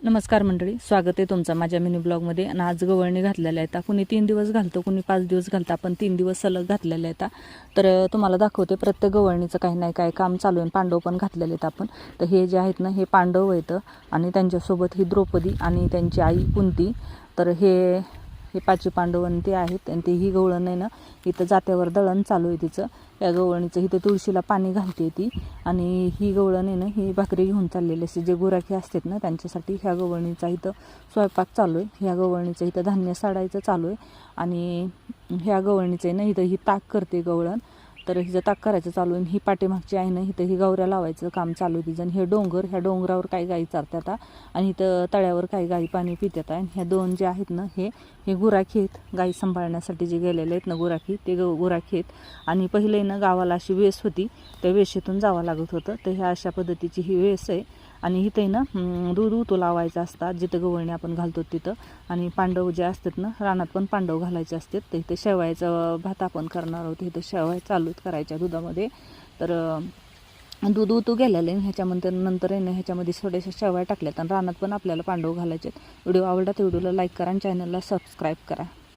नमस्कार मंडळी, स्वागत आहे तुमचं माझ्या मिनी ब्लॉगमध्ये. आणि आज गवळणी घातलेल्या आहेत. कुणी 3 दिवस घालतं, कुणी 5 दिवस घालतं. आपण 3 दिवस सलग घातलेल्या आहेत. तर तुम्हाला दाखवते प्रत्येक गवळणीचं काही नाही काही काम चालू आहे. पांडव पण घातलेले आहेत आपण. तर हे जे आहेत ना, हे पांडव आहेत आणि त्यांच्यासोबत ही द्रौपदी आणि त्यांची आई कुंती. तर हे 5 पांडव आणि ते आहेत. आणि ते ही गवळण आहे ना, इथं जात्यावर दळण चालू आहे तिचं. या गवळणीचं इथं तुळशीला पाणी घालते ती. आणि ही गवळण आहे ना, ही भाकरी घेऊन चाललेली असते. जे गुराखी असतात ना, त्यांच्यासाठी ह्या गवळणीचा इथं स्वयंपाक चालू आहे. ह्या गवळणीचं इथं धान्य साडायचं चालू आहे. आणि ह्या गवळणीचं आहे ना, इथं ही ताक करते गवळण. तर हिचं ताक करायचं चालू आहे. ही पाठीमागची आहे ना, इथं ही गवऱ्या लावायचं काम चालू आहे तिचं. हे डोंगर, ह्या डोंगरावर काही गाई चारतात आणि इथं तळ्यावर काही गाई पाणी पितात. आणि ह्या दोन जे आहेत ना, हे गुराखी आहेत. गाई सांभाळण्यासाठी जे गेलेले आहेत ना गुराखी, ते गुराखी आहेत. आणि पहिले ना गावाला अशी वेस होती, त्या वेशेतून जावं लागत होतं. तर ह्या अशा पद्धतीची ही वेस आहे. आणि इथे ना दूध उतू लावायचं असतात, जिथं गवळणी आपण घालतो तिथं. आणि पांडव जे असतात ना, रानात पण पांडव घालायचे असतात. तर इथे शेवयाचं भात आपण करणार आहोत. इथं शेवया चालूच करायच्या दुधामध्ये. तर दूध उतू गेलेलं आहे. ह्याच्यामध्ये नंतर आहे ना, ह्याच्यामध्ये थोड्याशा शेवया टाकल्यात. आणि रानात पण आपल्याला पांडव घालायचे आहेत. व्हिडिओ आवडला तर व्हिडिओला लाईक करा आणि चॅनलला सबस्क्राईब करा.